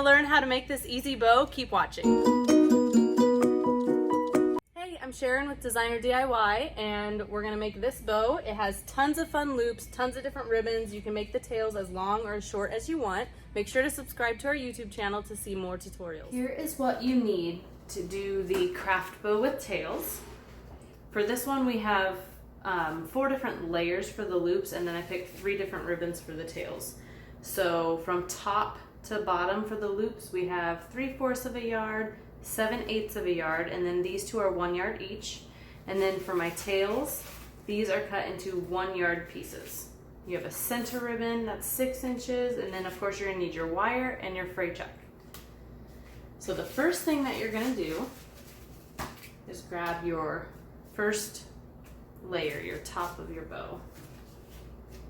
to learn how to make this easy bow? Keep watching. Hey, I'm Sharon with DesignerDIY, and we're going to make this bow. It has tons of fun loops, tons of different ribbons. You can make the tails as long or as short as you want. Make sure to subscribe to our YouTube channel to see more tutorials. Here is what you need to do the craft bow with tails. For this one we have 4 different layers for the loops, and then I picked 3 different ribbons for the tails. So from top to bottom for the loops we have 3/4 of a yard, 7/8 of a yard, and then these 2 are 1 yard each. And then for my tails, these are cut into 1 yard pieces. You have a center ribbon that's 6 inches, and then of course you're gonna need your wire and your fray chuck. So the first thing that you're gonna do is grab your first layer, your top of your bow,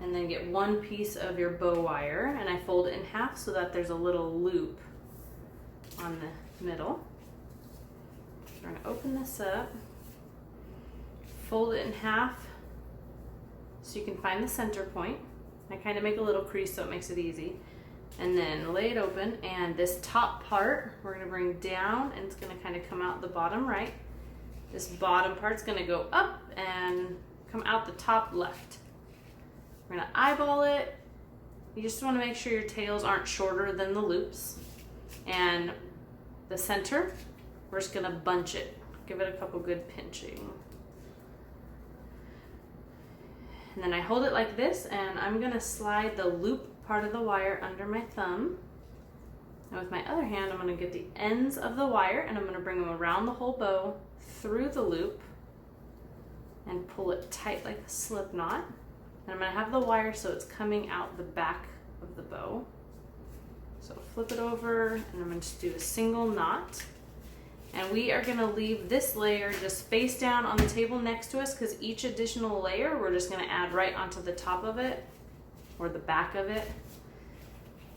and then get 1 piece of your bow wire, and I fold it in half so that there's a little loop on the middle. We're gonna open this up, fold it in half so you can find the center point. I kind of make a little crease so it makes it easy, and then lay it open, and this top part we're gonna bring down, and it's gonna kind of come out the bottom right. This bottom part's gonna go up and come out the top left. We're gonna eyeball it. You just wanna make sure your tails aren't shorter than the loops. And the center, we're just gonna bunch it. Give it a couple good pinching. And then I hold it like this, and I'm gonna slide the loop part of the wire under my thumb. And with my other hand, I'm gonna get the ends of the wire, and I'm gonna bring them around the whole bow, through the loop, and pull it tight like a slip knot. And I'm gonna have the wire so it's coming out the back of the bow. So flip it over, and I'm gonna just do a single knot. And we are gonna leave this layer just face down on the table next to us, because each additional layer we're just gonna add right onto the top of it, or the back of it,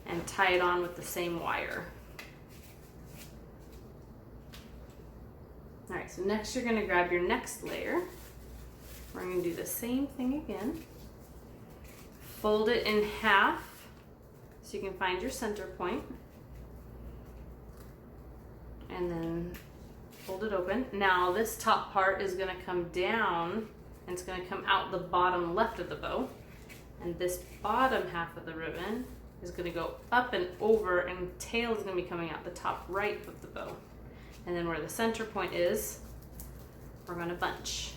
and tie it on with the same wire. All right, so next you're gonna grab your next layer. We're gonna do the same thing again. Fold it in half so you can find your center point. And then fold it open. Now this top part is gonna come down, and it's gonna come out the bottom left of the bow. And this bottom half of the ribbon is gonna go up and over, and tail is gonna be coming out the top right of the bow. And then where the center point is, we're gonna bunch.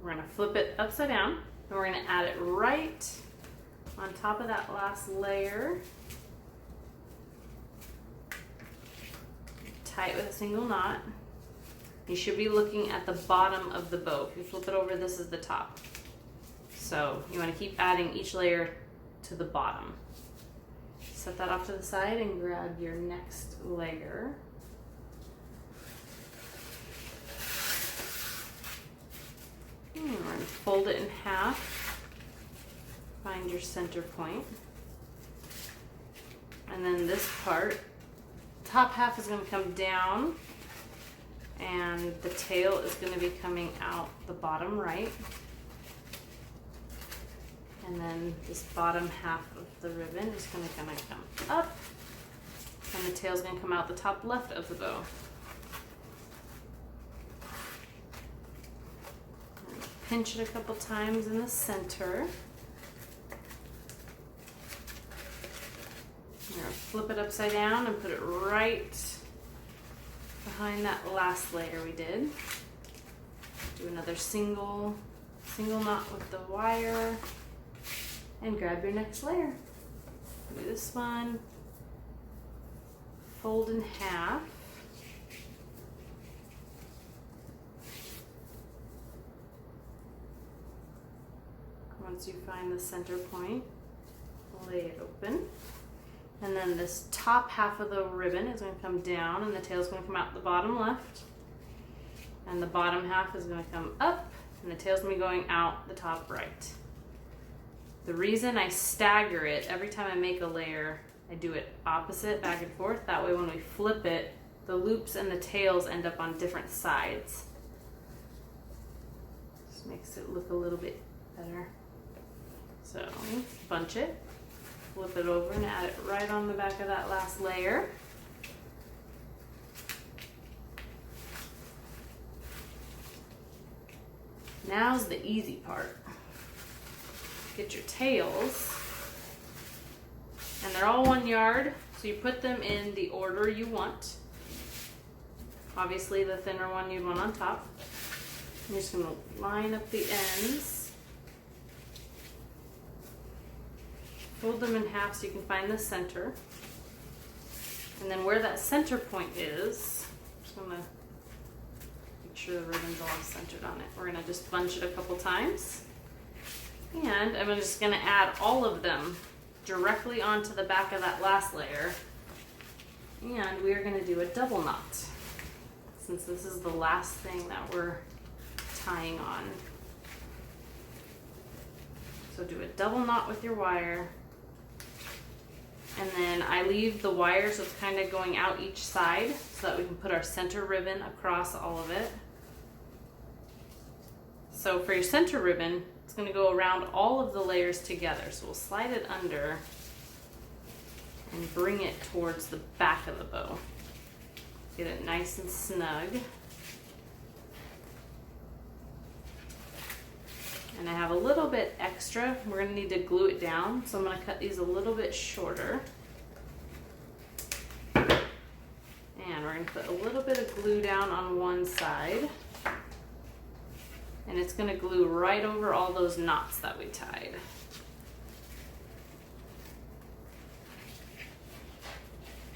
We're gonna flip it upside down, and we're gonna add it right on top of that last layer. Tie it with a single knot. You should be looking at the bottom of the bow. If you flip it over, this is the top. So you wanna keep adding each layer to the bottom. Set that off to the side and grab your next layer. And we're going to fold it in half. Find your center point. And then this part, top half is going to come down, and the tail is going to be coming out the bottom right. And then this bottom half of the ribbon is going to kind of come up, and the tail is going to come out the top left of the bow. Pinch it a couple times in the center. I'm going to flip it upside down and put it right behind that last layer we did. Do another single knot with the wire, and grab your next layer. Do this one, fold in half. Once you find the center point, lay it open. And then this top half of the ribbon is going to come down, and the tail is going to come out the bottom left. And the bottom half is going to come up, and the tail is going to be going out the top right. The reason I stagger it, every time I make a layer, I do it opposite, back and forth. That way when we flip it, the loops and the tails end up on different sides. Just makes it look a little bit better. So bunch it, flip it over and add it right on the back of that last layer. Now's the easy part. Get your tails, and they're all 1 yard, so you put them in the order you want. Obviously the thinner one you'd want on top. I'm just going to line up the ends, fold them in half so you can find the center, and then where that center point is, I'm just going to make sure the ribbon's all centered on it. We're going to just bunch it a couple times, and I'm just going to add all of them directly onto the back of that last layer, and we are going to do a double knot since this is the last thing that we're tying on. So do a double knot with your wire, and then I leave the wire so it's kind of going out each side so that we can put our center ribbon across all of it. So for your center ribbon, it's going to go around all of the layers together. So we'll slide it under and bring it towards the back of the bow. Get it nice and snug. And I have a little bit extra. We're going to need to glue it down, so I'm going to cut these a little bit shorter. And we're going to put a little bit of glue down on one side. And it's going to glue right over all those knots that we tied.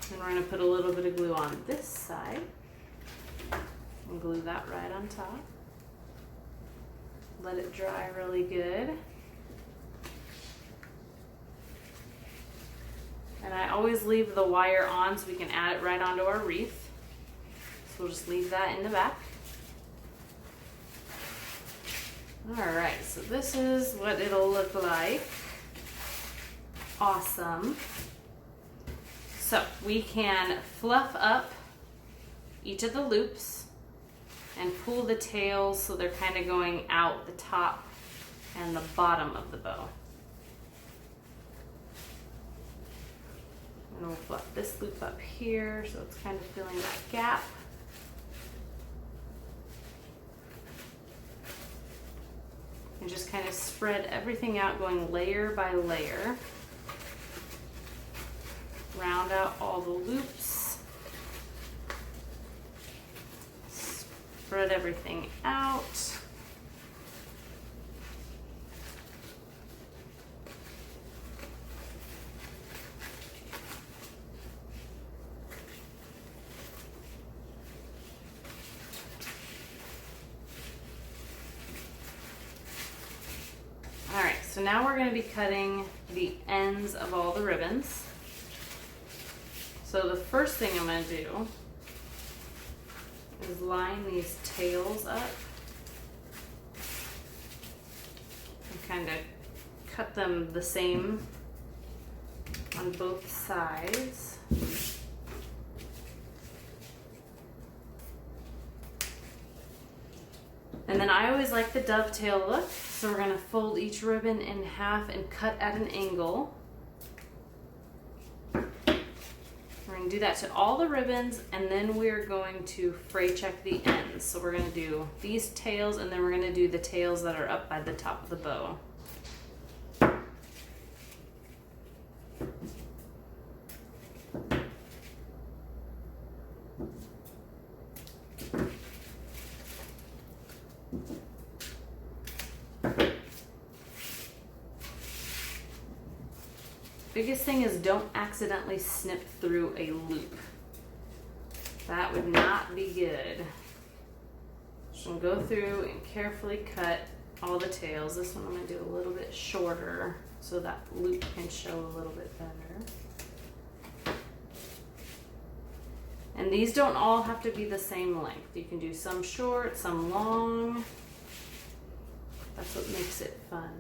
And we're going to put a little bit of glue on this side and glue that right on top. Let it dry really good. And I always leave the wire on so we can add it right onto our wreath. So we'll just leave that in the back. Alright, so this is what it'll look like. Awesome. So we can fluff up each of the loops and pull the tails so they're kind of going out the top and the bottom of the bow. And we'll fluff this loop up here so it's kind of filling that gap. And just kind of spread everything out, going layer by layer. Round out all the loops. Spread everything out. All right, so now we're going to be cutting the ends of all the ribbons. So the first thing I'm going to do is line these tails up and kind of cut them the same on both sides. And then I always like the dovetail look, so we're going to fold each ribbon in half and cut at an angle. We're going to do that to all the ribbons, and then we're going to fray check the ends. So we're going to do these tails, and then we're going to do the tails that are up by the top of the bow. Biggest thing is don't accidentally snip through a loop. That would not be good. So I'm going to go through and carefully cut all the tails. This one I'm going to do a little bit shorter so that loop can show a little bit better. And these don't all have to be the same length. You can do some short, some long. That's what makes it fun.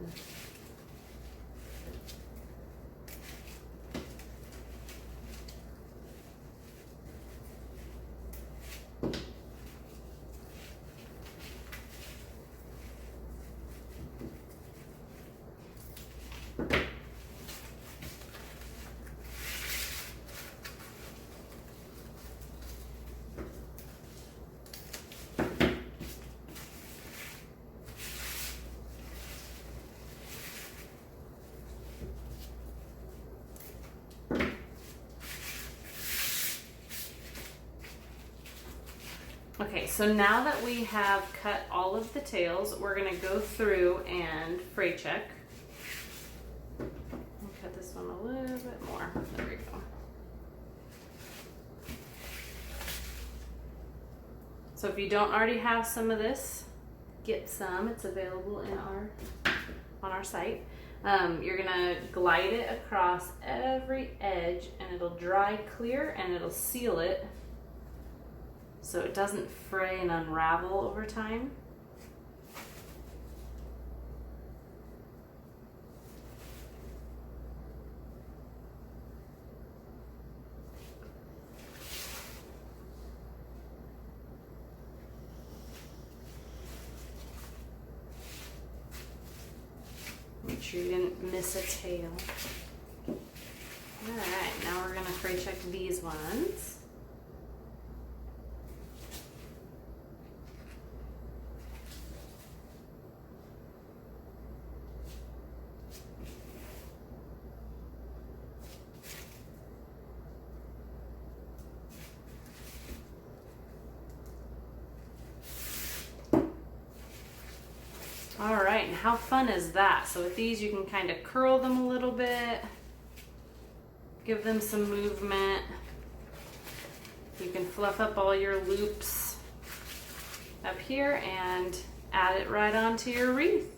Okay, so now that we have cut all of the tails, we're going to go through and fray check. I'll cut this one a little bit more. There we go. So if you don't already have some of this, get some. It's available in on our site. You're going to glide it across every edge and it'll dry clear and it'll seal it so it doesn't fray and unravel over time. Make sure you didn't miss a tail. All right, now we're gonna fray check these ones. All right, and how fun is that? So with these, you can kind of curl them a little bit, give them some movement. You can fluff up all your loops up here and add it right onto your wreath.